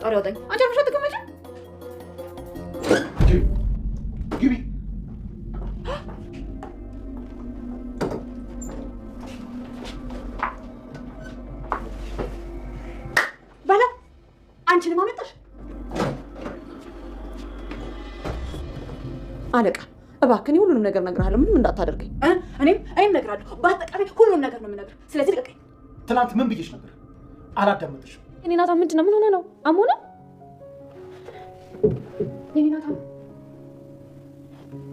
ፈጣሪ ያውጣኝ። አንቺ አርፈሽ ተቀመጪ። ግቢ። ባላ አንቺንም አመጣሽ። አለቃ እባክህ ሁሉንም ነገር እነግርሃለሁ፣ ምንም እንዳታደርገኝ። እኔም እነግርሃለሁ። በአጠቃላይ ሁሉንም ነገር ነው የምነግርህ። ስለዚህ ልቀቀኝ። ትናንት ምን ብዬሽ ነበር? አላዳመጥሽም። የኔ ናታ ምንድን ነው? ምን ሆነ ነው? አሞነ? የኔ ናታ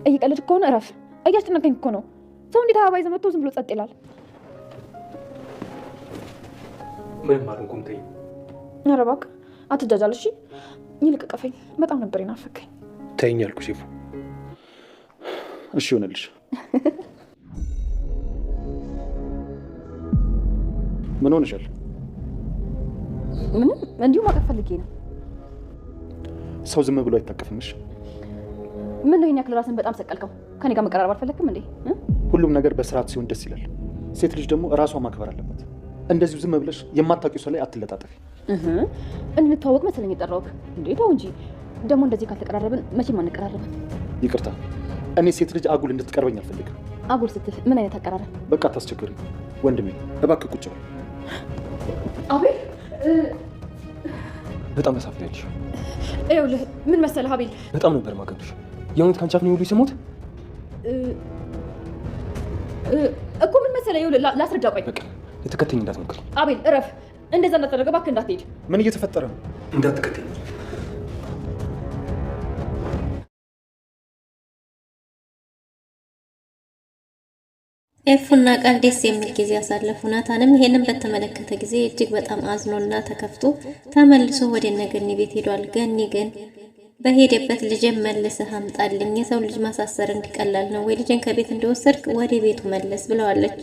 እየቀለድክ ከሆነ እረፍ። እያስጨነቀኝ እኮ ነው። ሰው እንዴት አበባ ይዘህ መጥቶ ዝም ብሎ ጸጥ ይላል? ምንም አልሆንኩም። ተይኝ። ኧረ እባክህ አትጃጃል እሺ። ይልቅ ቀፈኝ። በጣም ነበር የናፈከኝ። ተይኝ አልኩሽ ሴፉ። እሺ ይሆንልሽ። ምን ሆነሻል? ምንም እንዲሁ ማቀፍ ፈልጌ ነው። ሰው ዝም ብሎ አይታቀፍምሽ። ምን ነው ይሄን ያክል ራስን በጣም ሰቀልከው? ከኔ ጋር መቀራረብ አልፈለክም እንዴ? ሁሉም ነገር በስርዓት ሲሆን ደስ ይላል። ሴት ልጅ ደግሞ እራሷ ማክበር አለባት። እንደዚሁ ዝም ብለሽ የማታውቂው ሰው ላይ አትለጣጠፊ። እንተዋወቅ መሰለኝ የጠራሁት። እንዴ ተው እንጂ። ደግሞ እንደዚህ ካልተቀራረብን መቼም አንቀራረብም። ይቅርታ፣ እኔ ሴት ልጅ አጉል እንድትቀርበኝ አልፈልግም። አጉል ስትል ምን አይነት አቀራረብ? በቃ አታስቸግሪኝ ወንድሜ፣ እባክህ ቁጭ በል። አቤል በጣም ተሳፍተልሽ። ይኸውልህ ምን መሰለህ አቤል፣ በጣም ነበር ማገብሽ። የእውነት ካንቺ አፍ ነው ሁሉ ሲሞት እኮ ምን መሰለህ፣ ይኸውልህ ላስረዳ። ቆይ በቃ ልትከተኝ እንዳትሞክሪ አቤል፣ እረፍ። እንደዛ እንዳትደረገ እባክህ፣ እንዳትሄድ። ምን እየተፈጠረ ነው? እንዳትከተኝ። ኤፉና ቃል ደስ የሚል ጊዜ ያሳለፉ። ናታንም ይሄንን በተመለከተ ጊዜ እጅግ በጣም አዝኖና ተከፍቶ ተመልሶ ወደ ገኒ ቤት ሄዷል። ገኒ ግን በሄደበት ልጅን መልሰህ አምጣልኝ፣ የሰው ልጅ ማሳሰር እንዲቀላል ነው ወይ? ልጅን ከቤት እንደወሰድክ ወደ ቤቱ መለስ ብለዋለች።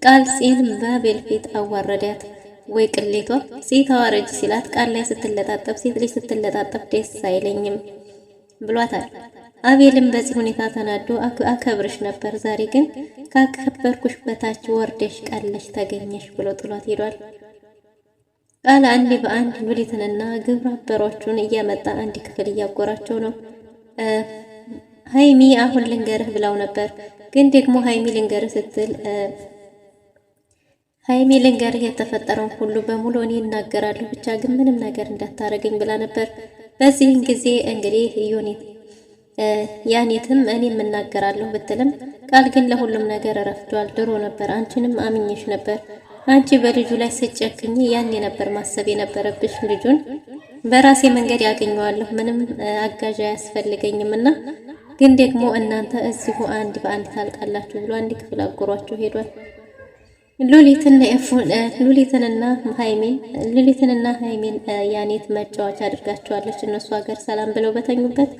ቃል ፂን በአቤል ፊት አዋረዳት። ወይ ቅሌቷ! ሴት አዋረጅ ሲላት ቃል ላይ ስትለጣጠፍ፣ ሴት ልጅ ስትለጣጠፍ ደስ አይለኝም ብሏታል። አቤልም በዚህ ሁኔታ ተናዶ አከብርሽ ነበር፣ ዛሬ ግን ካከበርኩሽ በታች ወርደሽ ቀለሽ ተገኘሽ ብሎ ጥሏት ሄዷል። ቃል አንዴ በአንድ ሉሊትንና ግብረ አበሮቹን እያመጣ አንድ ክፍል እያጎራቸው ነው። ሀይሚ አሁን ልንገርህ ብላው ነበር፣ ግን ደግሞ ሀይሚ ልንገርህ ስትል ሀይሚ ልንገርህ የተፈጠረውን ሁሉ በሙሉ እኔ እናገራለሁ፣ ብቻ ግን ምንም ነገር እንዳታረገኝ ብላ ነበር። በዚህን ጊዜ እንግዲህ ያኔትም እኔ እናገራለሁ ብትልም ቃል ግን ለሁሉም ነገር ረፍዷል። ድሮ ነበር አንቺንም አምኜሽ ነበር። አንቺ በልጁ ላይ ስጨክኝ ያኔ ነበር ማሰብ የነበረብሽ። ልጁን በራሴ መንገድ ያገኘዋለሁ፣ ምንም አጋዥ አያስፈልገኝም እና ግን ደግሞ እናንተ እዚሁ አንድ በአንድ ታልቃላችሁ ብሎ አንድ ክፍል አጎሯቸው ሄዷል። ሉሊትንና ሀይሚን ያኔት መጫወቻ አድርጋቸዋለች። እነሱ ሀገር ሰላም ብለው በተኙበት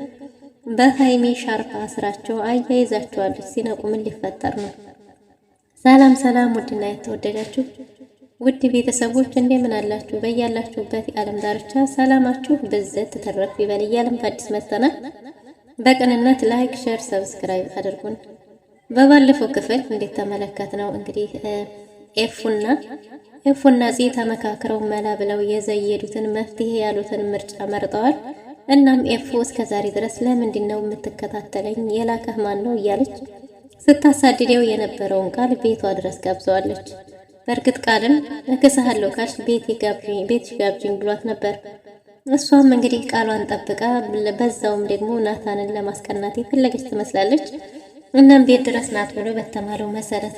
በሀይሚ ሻርፓ ስራቸው አያይዛቸዋለች። ሲነቁ ምን ሊፈጠር ነው? ሰላም ሰላም! ውድና የተወደዳችሁ ውድ ቤተሰቦች እንደምን አላችሁ? በያላችሁበት የዓለም ዳርቻ ሰላማችሁ ብዝት ተተረፍ ይበል እያልን በአዲስ መጥተናል። በቅንነት ላይክ፣ ሼር፣ ሰብስክራይብ አድርጉን። በባለፈው ክፍል እንዴት ተመለከት ነው እንግዲህ ኤፉና ፂ ተመካክረው መላ ብለው የዘየዱትን መፍትሄ ያሉትን ምርጫ መርጠዋል። እናም ኤፉ እስከዛሬ ድረስ ለምንድን ነው የምትከታተለኝ? የላከህ ማን ነው እያለች ስታሳድደው የነበረውን ቃል ቤቷ ድረስ ጋብዘዋለች። በእርግጥ ቃልን እክስሃለሁ ካልሽ ቤትሽ ጋብዥኝ ብሏት ነበር። እሷም እንግዲህ ቃሏን ጠብቃ በዛውም ደግሞ ናታንን ለማስቀናት የፈለገች ትመስላለች። እናም ቤት ድረስ ናት ብሎ በተማለው መሰረት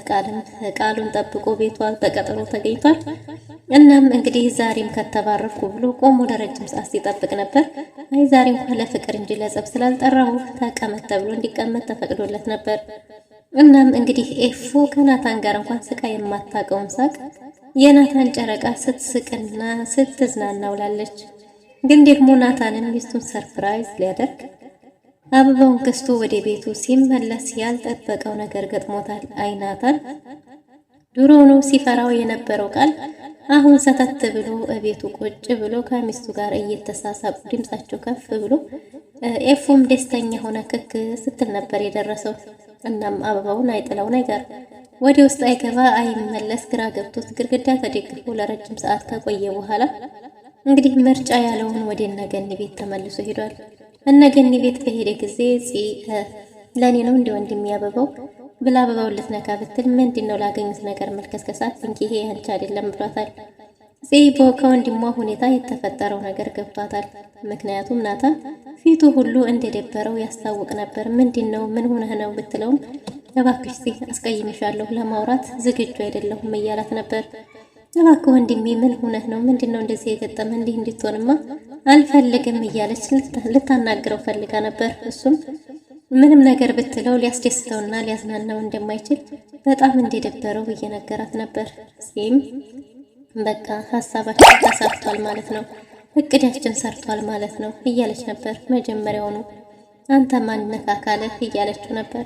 ቃሉን ጠብቆ ቤቷ በቀጠሮ ተገኝቷል። እናም እንግዲህ ዛሬም ከተባረፍኩ ብሎ ቆሞ ለረጅም ሰዓት ሲጠብቅ ነበር። አይ ዛሬ እንኳን ለፍቅር እንጂ ለጸብ ስላልጠራሁ ተቀመጥ ተብሎ እንዲቀመጥ ተፈቅዶለት ነበር። እናም እንግዲህ ኤፉ ከናታን ጋር እንኳን ስቃ የማታውቀውን ሳቅ የናታን ጨረቃ ስትስቅና ስትዝናና ውላለች። ግን ደግሞ ናታንን ሚስቱን ሰርፕራይዝ ሊያደርግ አበባውን ገዝቶ ወደ ቤቱ ሲመለስ ያልጠበቀው ነገር ገጥሞታል። አይ ናታን ድሮውኑ ሲፈራው የነበረው ቃል አሁን ሰተት ብሎ ቤቱ ቁጭ ብሎ ከሚስቱ ጋር እየተሳሳቁ ድምጻቸው ከፍ ብሎ ኤፉም ደስተኛ ሆነ ክክ ስትል ነበር የደረሰው። እናም አበባውን አይጥለውን አይቀር ወደ ውስጥ አይገባ አይመለስ ግራ ገብቶት ግድግዳ ተደግፎ ለረጅም ሰዓት ከቆየ በኋላ እንግዲህ ምርጫ ያለውን ወደ እነገኒ ቤት ተመልሶ ሄዷል። እነገኒ ቤት በሄደ ጊዜ ለእኔ ነው እንደ ወንድም ያበባው ብላ አበባውን ልትነካ ብትል ምንድነው ላገኙት ነገር መልከስከሳት እንጂ ይሄ አንቺ አይደለም ብሏታል። ከወንድሟ ሁኔታ የተፈጠረው ነገር ገብቷታል። ምክንያቱም ናታን ፊቱ ሁሉ እንደደበረው ያስታውቅ ነበር። ምንድነው ምን ሆነህ ነው ብትለውም እባክሽ አስቀይምሻለሁ ለማውራት ዝግጁ አይደለሁም እያላት ነበር። እባክህ ወንድሜ ምን ሆነህ ነው? ምንድነው እንደዚህ የገጠመ? እንዲህ እንድትሆንማ አልፈልግም እያለች ልታናግረው ፈልጋ ነበር። እሱም ምንም ነገር ብትለው ሊያስደስተውና ሊያዝናናው እንደማይችል በጣም እንደደበረው እየነገራት ነበር። ጺም በቃ ሀሳባችን ተሳክቷል ማለት ነው፣ እቅዳችን ሰርቷል ማለት ነው እያለች ነበር። መጀመሪያውኑ አንተ ማን ነካካለህ እያለችው ነበር።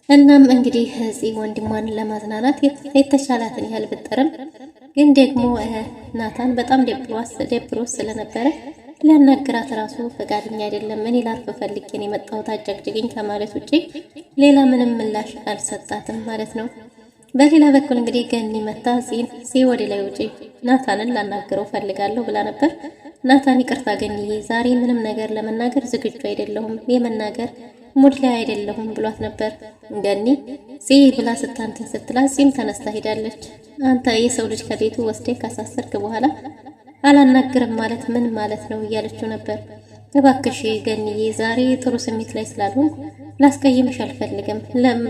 እናም እንግዲህ እዚህ ወንድሟን ለማዝናናት የተሻላትን ያህል ብጥርም ግን ደግሞ ናታን በጣም ደብሮት ስለነበረ ሊያናግራት ራሱ ፈቃደኛ አይደለም። እኔ ላርፍ ፈልጌ ነው የመጣሁት አጨቅጭቅኝ ከማለት ውጪ ሌላ ምንም ምላሽ አልሰጣትም ማለት ነው። በሌላ በኩል እንግዲህ ገኒ መታ ወደ ላይ ውጪ ናታንን ላናግረው ፈልጋለሁ ብላ ነበር። ናታን ይቅርታ ገኒዬ፣ ዛሬ ምንም ነገር ለመናገር ዝግጁ አይደለሁም፣ የመናገር ሙድ ላይ አይደለሁም ብሏት ነበር። ገኒ ብላ ስታንተን ስትላት ተነስታ ሄዳለች። አንተ የሰው ልጅ ከቤቱ ወስደህ ካሳሰርክ በኋላ አላናግርም ማለት ምን ማለት ነው እያለችው ነበር። እባክሽ ገኒዬ ዛሬ ጥሩ ስሜት ላይ ስላልሆንኩ ላስቀይምሽ አልፈልግም፣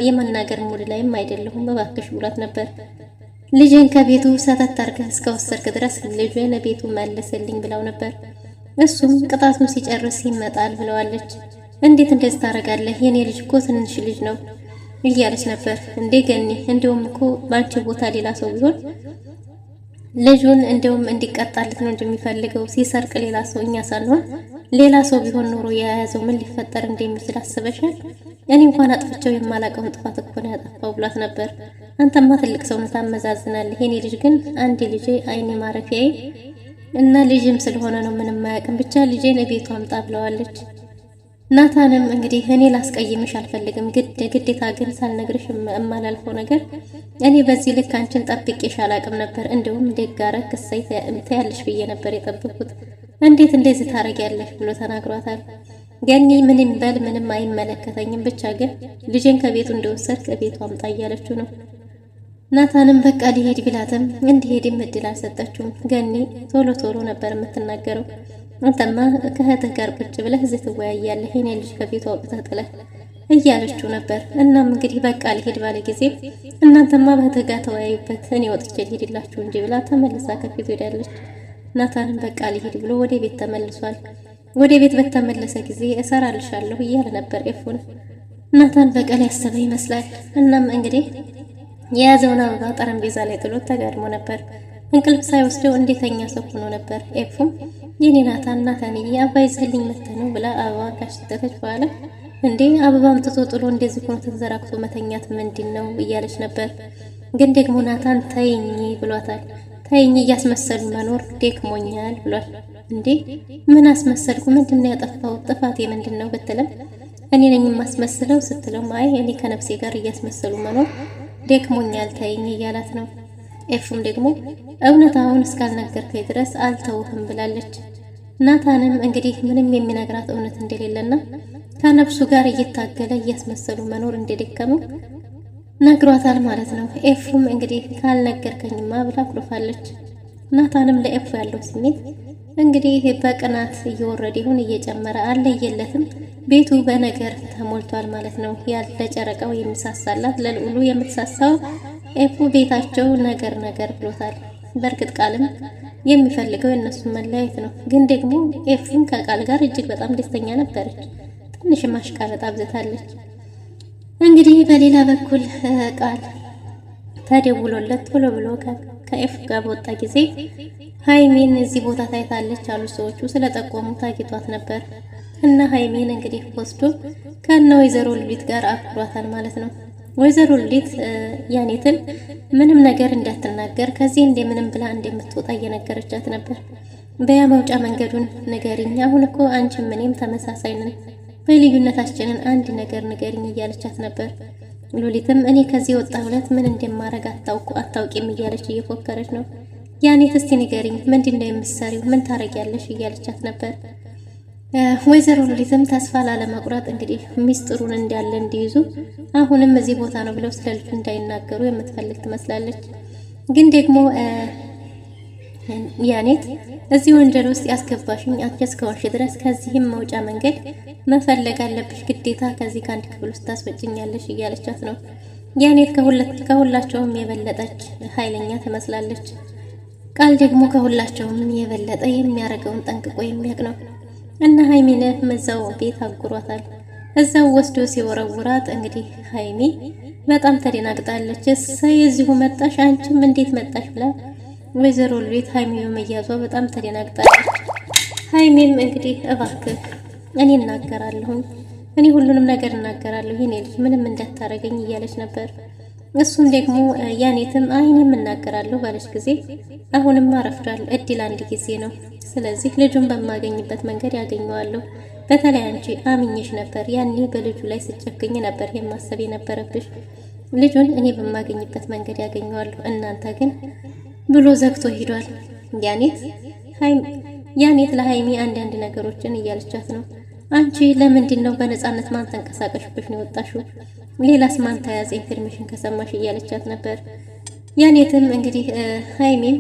የመናገር ሙድ ላይም አይደለሁም እባክሽ ብሏት ነበር። ልጅን ከቤቱ ሰተት አድርገህ እስከወሰድክ ድረስ ልጅን ቤቱ መልስልኝ ብለው ነበር። እሱም ቅጣቱን ሲጨርስ ይመጣል ብለዋለች። እንዴት እንደዚህ ታደርጋለህ? የኔ ልጅ እኮ ትንሽ ልጅ ነው እያለች ነበር። እንዴ ገኒ፣ እንደውም እኮ ባንቺ ቦታ ሌላ ሰው ቢሆን ልጁን እንደውም እንዲቀጣለት ነው እንደሚፈልገው። ሲሰርቅ ሌላ ሰው እኛ ሳንሆን ሌላ ሰው ቢሆን ኖሮ የያዘው ምን ሊፈጠር እንደሚችል አስበሻል? እኔ እንኳን አጥፍቼው የማላውቀውን ጥፋት እኮ ነው ያጠፋው ብሏት ነበር። አንተማ ትልቅ ሰው ነው ታመዛዝናለህ። የኔ ልጅ ግን አንድ ልጄ አይኔ ማረፊያዬ እና ልጅም ስለሆነ ነው ምንም አያውቅም። ብቻ ልጄን ቤቱ አምጣ ብለዋለች። ናታንም እንግዲህ እኔ ላስቀይምሽ አልፈልግም፣ ግዴታ ግን ሳልነግርሽ የማላልፈው ነገር እኔ በዚህ ልክ አንቺን ጠብቄሽ አላውቅም ነበር። እንደውም ደጋረ ክሳይ ታያለሽ ብዬ ነበር የጠበቅኩት። እንዴት እንደዚህ ታረጊያለሽ ብሎ ተናግሯታል። ገኒ ምንም በል ምንም አይመለከተኝም፣ ብቻ ግን ልጄን ከቤቱ እንደወሰድክ ቤቱ አምጣ እያለችው ነው። ናታንም በቃ ሊሄድ ቢላትም እንዲሄድም እድል አልሰጠችውም። ገኒ ቶሎ ነበር የምትናገረው። አንተማ ከእህትህ ጋር ቁጭ ብለህ እዚህ ትወያያለህ፣ የኔ ልጅ ከቤቱ አውጥተህ ጥለህ እያለችው ነበር። እናም እንግዲህ በቃ ሊሄድ ባለ ጊዜ እናንተማ በእህትህ ጋር ተወያዩበት፣ እኔ ወጥቼ ልሄድላችሁ እንጂ ብላ ተመልሳ ከፊቱ ሄዳለች። ናታንም በቃ ሊሄድ ብሎ ወደ ቤት ተመልሷል። ወደ ቤት በተመለሰ ጊዜ እሰራልሻለሁ እያለ ነበር ኤፉን። ናታን በቀል ያሰበ ይመስላል። እናም እንግዲህ የያዘውን አበባ ጠረጴዛ ላይ ጥሎት ተጋድሞ ነበር። እንቅልፍ ሳይወስደው እንዴተኛ ሰው ሆኖ ነበር። ኤፉም የኔ ናታንዬ አበባ ይዘህልኝ መተህ ነው ብላ አበባ ካሸተተች በኋላ እንዴ አበባ አምጥቶ ጥሎ እንደዚህ ሆኖ ተዘራክቶ መተኛት ምንድን ነው እያለች ነበር። ግን ደግሞ ናታን ተይኝ ብሏታል። ተይኝ፣ እያስመሰሉ መኖር ደክሞኛል ብሏል። እንዴ ምን አስመሰልኩ? ምንድነው ያጠፋው? ጥፋቴ ምንድነው ብትለም እኔ ነኝ የማስመስለው ስትለው አይ እኔ ከነፍሴ ጋር እያስመሰሉ መኖር ደክሞኛል ተይኝ እያላት ነው። ኤፉም ደግሞ እውነታውን እስካልነገርከኝ ድረስ አልተውህም ብላለች። ናታንም እንግዲህ ምንም የሚነግራት እውነት እንደሌለና ከነፍሱ ጋር እየታገለ እያስመሰሉ መኖር እንደደከመው ነግሯታል ማለት ነው። ኤፉም እንግዲህ ካልነገርከኝማ ብላ አኩርፋለች። ናታንም ለኤፉ ያለው ስሜት እንግዲህ በቅናት እየወረደ ይሁን እየጨመረ አለየለትም። ቤቱ በነገር ተሞልቷል ማለት ነው። ያለ ጨረቃው የሚሳሳላት ለልዑሉ የምትሳሳው ኤፉ ቤታቸው ነገር ብሎታል። በእርግጥ ቃልም የሚፈልገው የእነሱን መለያየት ነው። ግን ደግሞ ኤፉን ከቃል ጋር እጅግ በጣም ደስተኛ ነበረች። ትንሽ ማሽቃበጥ አብዝታለች። እንግዲህ በሌላ በኩል ቃል ተደውሎለት ቶሎ ብሎ ከኤፉ ጋር በወጣ ጊዜ ሃይሚን እዚህ ቦታ ታይታለች አሉ ሰዎቹ ስለጠቆሙ ታጊቷት ነበር። እና ሃይሚን እንግዲህ ወስዶ ከነ ወይዘሮ ሉሊት ጋር አክሯታል ማለት ነው። ወይዘሮ ሉሊት ያኔትን ምንም ነገር እንዳትናገር ከዚህ እንደምንም ብላ እንደምትወጣ እየነገረቻት ነበር። በያ መውጫ መንገዱን ንገሪኝ፣ አሁን እኮ አንቺም እኔም ተመሳሳይ ነን፣ በልዩነታችንን አንድ ነገር ንገሪኝ እያለቻት ነበር። ሉሊትም እኔ ከዚህ ወጣ ሁለት ምን እንደማረግ አታውቂም እያለች እየፎከረች ነው። ያኔት እስቲ ንገሪኝ፣ ምንድነው የምትሰሪው? ምን ታረጊያለሽ? እያለቻት ነበር። ወይዘሮ ሉሊትም ተስፋ ላለመቁረጥ እንግዲህ ሚስጥሩን እንዳለ እንዲይዙ አሁንም እዚህ ቦታ ነው ብለው ስለ ልጁ እንዳይናገሩ የምትፈልግ ትመስላለች። ግን ደግሞ ያኔት እዚህ ወንጀል ውስጥ ያስገባሽኝ አንቺ እስከሆንሽ ድረስ ከዚህም መውጫ መንገድ መፈለግ አለብሽ፣ ግዴታ ከዚህ ከአንድ ክፍል ውስጥ ታስወጭኛለሽ እያለቻት ነው። ያኔት ከሁላቸውም የበለጠች ኃይለኛ ትመስላለች። ቃል ደግሞ ከሁላቸውም የበለጠ የሚያደርገውን ጠንቅቆ የሚያውቅ ነው እና ሀይሚንም እዛው ቤት አጉሯታል። እዛው ወስዶ ሲወረውራት እንግዲህ ሀይሚ በጣም ተደናግጣለች። እሰይ እዚሁ መጣሽ፣ አንቺም እንዴት መጣሽ ብላ ወይዘሮ ሉሊት ሀይሚው መያዟ በጣም ተደናግጣለች። ሀይሚም እንግዲህ እባክህ እኔ እናገራለሁ፣ እኔ ሁሉንም ነገር እናገራለሁ፣ የኔ ልጅ ምንም እንዳታረገኝ እያለች ነበር። እሱም ደግሞ ያኔትም እኔም እናገራለሁ ባለች ጊዜ አሁንም አረፍዷል፣ እድል አንድ ጊዜ ነው። ስለዚህ ልጁን በማገኝበት መንገድ ያገኘዋለሁ። በተለይ አንቺ አምኜሽ ነበር፣ ያኔ በልጁ ላይ ስጨክኝ ነበር የማሰብ የነበረብሽ። ልጁን እኔ በማገኝበት መንገድ ያገኘዋለሁ፣ እናንተ ግን ብሎ ዘግቶ ሄዷል። ያኔት ለሀይሚ አንዳንድ ነገሮችን እያለቻት ነው። አንቺ ለምንድን ነው በነፃነት ማን ተንቀሳቀሽብሽ ነው የወጣሽው? ሌላስ ማን ተያዘ ኢንፎርሜሽን ከሰማሽ እያለቻት ነበር። ያኔትም እንግዲህ ሀይሚም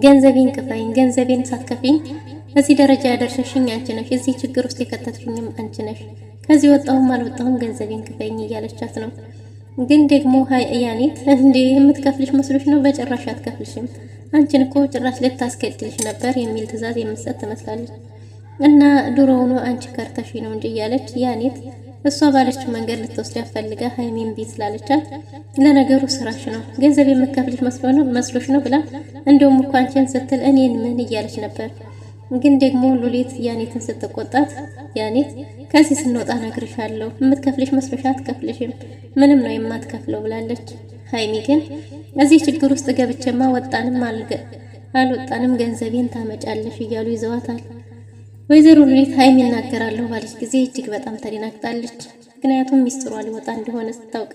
ገንዘቤን ክፈኝ፣ ገንዘቤን ሳትከፍኝ እዚህ ደረጃ ያደረሰሽኝ አንቺ ነሽ፣ እዚህ ችግር ውስጥ የከተትሽኝም አንቺ ነሽ፣ ከዚህ ወጣሁም አልወጣሁም ገንዘቤን ክፈኝ እያለቻት ነው። ግን ደግሞ ያኔት እንዴ የምትከፍልሽ መስሎሽ ነው? በጭራሽ አትከፍልሽም፣ አንቺን እኮ ጭራሽ ልታስገድልሽ ነበር የሚል ትዕዛዝ የምትሰጥ ትመስላለች። እና ድሮውኑ አንቺ ከርተሽ ነው እንጂ እያለች ያኔት እሷ ባለችው መንገድ ልትወስድ ያፈልጋ ሀይሚን ቢት ስላለቻት ለነገሩ ስራሽ ነው ገንዘብ የምትከፍልሽ መስሎሽ ነው ብላ እንደውም እኮ አንቺን ስትል እኔን ምን እያለች ነበር። ግን ደግሞ ሉሊት ያኔትን ስትቆጣት ያኔት ከዚህ ስንወጣ ነግርሻለሁ፣ የምትከፍልሽ መስሎሽ አትከፍልሽም፣ ምንም ነው የማትከፍለው ብላለች። ሀይሚ ግን እዚህ ችግር ውስጥ ገብቼማ ወጣንም አልወጣንም ገንዘቤን ታመጫለሽ እያሉ ይዘዋታል። ወይዘሮ ሉሊት ሀይሚ እናገራለሁ ባለች ጊዜ እጅግ በጣም ተደናግጣለች። ምክንያቱም ሚስጥሯ ሊወጣ እንደሆነ ስታውቅ፣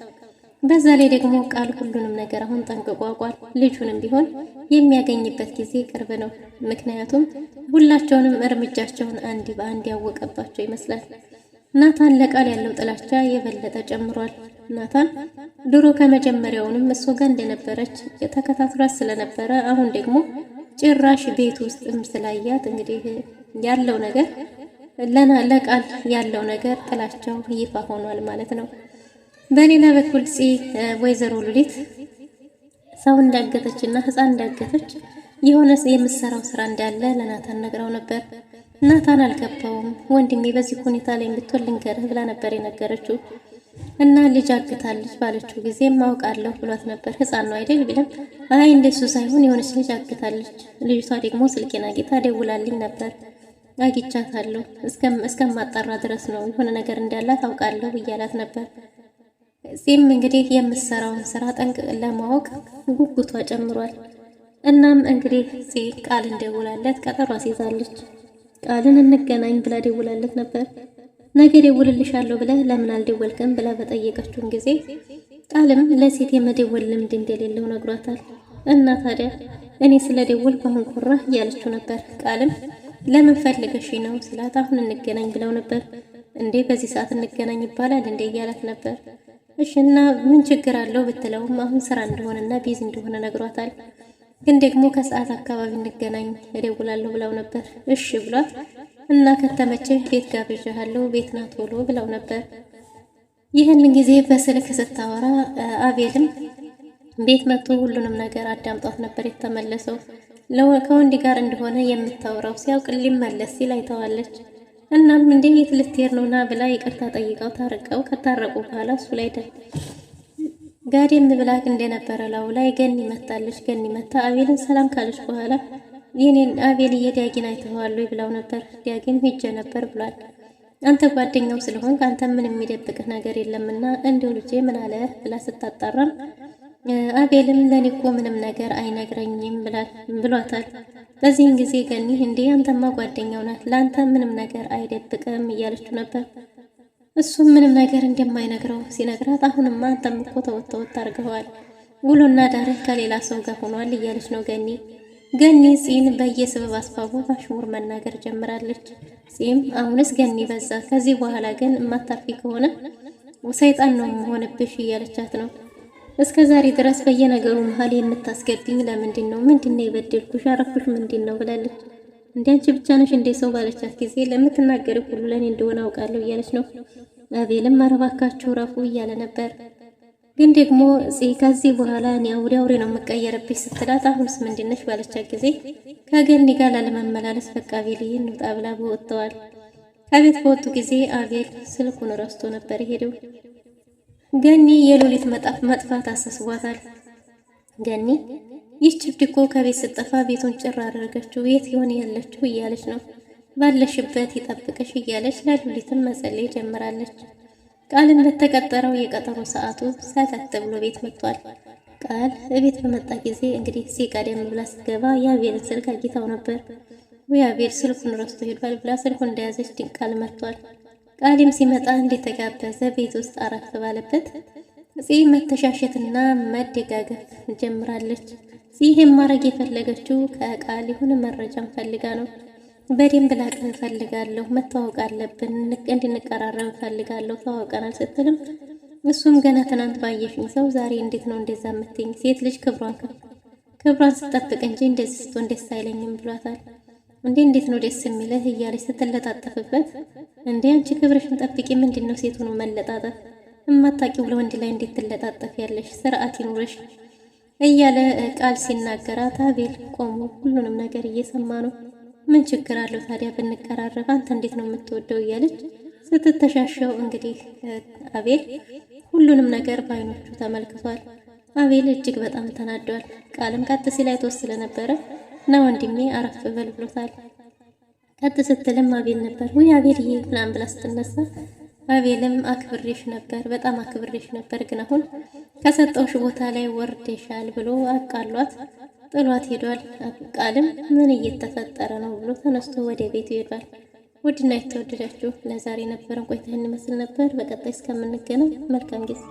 በዛ ላይ ደግሞ ቃል ሁሉንም ነገር አሁን ጠንቅቆ አውቋል። ልጁንም ቢሆን የሚያገኝበት ጊዜ ቅርብ ነው። ምክንያቱም ሁላቸውንም እርምጃቸውን አንድ በአንድ ያወቀባቸው ይመስላል። ናታን ለቃል ያለው ጥላቻ የበለጠ ጨምሯል። ናታን ድሮ ከመጀመሪያውንም እሱ ጋር እንደነበረች ተከታትሏት ስለነበረ አሁን ደግሞ ጭራሽ ቤት ውስጥም ስላያት እንግዲህ ያለው ነገር ለቃል ያለው ነገር ጥላቸው ይፋ ሆኗል ማለት ነው። በሌላ በኩል ወይዘሮ ሉሊት ሰው እንዳገተችና ህፃን እንዳገተች የሆነ የምትሰራው ስራ እንዳለ ለናታን ነግራው ነበር። ናታን አልገባውም። ወንድሜ በዚህ ሁኔታ ላይ እንድትወል ልንገርህ ብላ ነበር የነገረችው። እና ልጅ አግታለች ባለችው ጊዜ ማውቃለሁ ብሏት ነበር። ህፃን ነው አይደል ቢልም አይ እንደሱ ሳይሆን የሆነች ልጅ አግታለች፣ ልጅቷ ደግሞ ስልኬን አግኝታ ደውላልኝ ነበር፣ አግኝቻታለሁ፣ እስከማጣራ ድረስ ነው የሆነ ነገር እንዳላት አውቃለሁ እያላት ነበር። እዚህም እንግዲህ የምትሰራውን ስራ ጠንቅቅ ለማወቅ ጉጉቷ ጨምሯል። እናም እንግዲህ ቃል እንደውላለት ቀጠሮ አስይዛለች። ቃልን እንገናኝ ብላ ደውላለት ነበር። ነገ ደውልልሻለሁ ብለህ ለምን አልደወልክም ብላ በጠየቀችውን ጊዜ ቃልም ለሴት የመደወል ልምድ እንደሌለው ነግሯታል። እና ታዲያ እኔ ስለደወልኩ አሁን ኮራ እያለችው ነበር። ቃልም ለምን ፈልገሽ ነው ስላት አሁን እንገናኝ ብለው ነበር። እንዴ በዚህ ሰዓት እንገናኝ ይባላል እንዴ እያላት ነበር። እሺና ምን ችግር አለው ብትለውም አሁን ስራ እንደሆነና ቢዚ እንደሆነ ነግሯታል። ግን ደግሞ ከሰዓት አካባቢ እንገናኝ እደውላለሁ ብለው ነበር። እሺ ብሏት እና ከተመቸህ ቤት ጋብዣለሁ ቤት ና ቶሎ ብለው ነበር። ይህንን ጊዜ በስልክ ስታወራ አቤልም ቤት መጥቶ ሁሉንም ነገር አዳምጧት ነበር የተመለሰው። ከወንድ ጋር እንደሆነ የምታወራው ሲያውቅ ሊመለስ ሲል አይተዋለች። እናም እንዴ የት ልትሄድ ነው ና ብላ ይቅርታ ጠይቀው ታረቀው ከታረቁ በኋላ እሱ ላይ ጋዴም ብላክ እንደነበረ ላው ላይ ገኒ መታለች። ገኒ መታ አቤልን ሰላም ካለች በኋላ የኔን አቤል የዲያጊን አይተዋል ብለው ነበር። ዲያጊን ሂጄ ነበር ብሏል። አንተ ጓደኛው ስለሆን ካንተ ምን የሚደብቅህ ነገር የለምና እንደው ልጄ ምን አለ ብላ ስታጣራም አቤልም ለኔ እኮ ምንም ነገር አይነግረኝም ብሏታል። በዚህን ጊዜ ገኒ እንዴ አንተማ ጓደኛው ናት ለአንተ ምንም ነገር አይደብቅም እያለችው ነበር። እሱም ምንም ነገር እንደማይነግረው ሲነግራት አሁንማ አንተም እኮ ተወተወት አድርገዋል ውሎና ዳርህ ከሌላ ሰው ጋር ሆኗል እያለች ነው ገኒ። ገኒ ፂን በየስበብ አስባቡ አሽሙር መናገር ጀምራለች። ፂም አሁንስ ገኒ በዛ፣ ከዚህ በኋላ ግን የማታርፊ ከሆነ ሰይጣን ነው መሆንብሽ እያለቻት ነው። እስከ ዛሬ ድረስ በየነገሩ መሀል የምታስገብኝ ለምንድን ነው? ምንድነው የበደልኩሽ? አረኩሽ ምንድን ነው ብላለች። እንዴ አንቺ ብቻ ነሽ እንዴ ሰው ባለቻት ጊዜ ለምትናገሪ ሁሉ ለኔ እንደሆነ አውቃለሁ እያለች ነው። አቤልም አረባካችሁ ረፉ እያለ ነበር። ግን ደግሞ ከዚህ በኋላ እኔ አውሬ ነው የምቀየርብሽ ስትላት አሁንስ ምንድነሽ ባለቻት ጊዜ ከገኒ ጋር ላለመመላለስ በቃ አቤል እንውጣ ብላ ወጥተዋል። ከቤት በወጡ ጊዜ አቤል ስልኩን ረስቶ ነበር ሄደው። ገኒ የሉሊት መጥፋት አሳስቧታል። ገኒ ይህች እብድ እኮ ከቤት ስትጠፋ ቤቱን ጭር አደረገችው፣ የት ይሆን ያለችው እያለች ነው። ባለሽበት ይጠብቅሽ እያለች ለሉሊትም መጸለይ ጀምራለች። ቃልን በተቀጠረው የቀጠሮ ሰዓቱ ሰተት ብሎ ቤት መጥቷል። ቃል ቤት በመጣ ጊዜ እንግዲህ ቀደም ብላ ስትገባ የአቤልን ስልክ አግኝታው ነበር። ወይ አቤል ስልኩን ረስቶ ሄዷል ብላ ስልኩን እንደያዘች ቃል መጥቷል። ቃልም ሲመጣ እንደተጋበዘ ቤት ውስጥ አረፍ ባለበት መተሻሸትና መደጋገፍ ጀምራለች። ይህም ማድረግ የፈለገችው ከቃል የሆነ መረጃም ፈልጋ ነው። በደንብ ላቅህ ፈልጋለሁ፣ መታወቅ አለብን፣ እንድንቀራረብ ፈልጋለሁ፣ ተዋውቀናል ስትልም እሱም ገና ትናንት ባየሽኝ ሰው ዛሬ እንዴት ነው እንደዛ የምትይኝ? ሴት ልጅ ክብሯን ስጠብቅ እንጂ እንደዚህ ስትሆን ደስ አይለኝም ብሏታል። እንዴት ነው ደስ የሚልህ እያለች ስትለጣጠፍበት፣ እንዴ አንቺ ክብርሽን ጠብቂ፣ ምንድን ነው ሴት ሆኖ መለጣጠፍ? እማታውቂው ለወንድ ላይ እንዴት ትለጣጠፍ ያለሽ? ስርዓት ይኑርሽ እያለ ቃል ሲናገራት አቤል ቆሞ ሁሉንም ነገር እየሰማ ነው። ምን ችግር አለው ታዲያ ብንቀራረብ? አንተ እንዴት ነው የምትወደው እያለች ስትተሻሸው እንግዲህ አቤል ሁሉንም ነገር በአይኖቹ ተመልክቷል። አቤል እጅግ በጣም ተናዷል። ቃልም ቀጥ ሲል አይቶ ስለነበረ ና ወንድሜ አረፍ በል ብሎታል። ቀጥ ስትልም አቤል ነበር ወይ አቤልዬ ምናምን ብላ ስትነሳ አቤልም አክብሬሽ ነበር፣ በጣም አክብሬሽ ነበር፣ ግን አሁን ከሰጠውሽ ቦታ ላይ ወርደሻል ብሎ አቃሏት ጥሏት ሄዷል። ቃልም ምን እየተፈጠረ ነው ብሎ ተነስቶ ወደ ቤቱ ሄዷል። ውድና የተወደዳችሁ ለዛሬ ነበረን ቆይታ ይመስል ነበር። በቀጣይ እስከምንገናኝ መልካም ጊዜ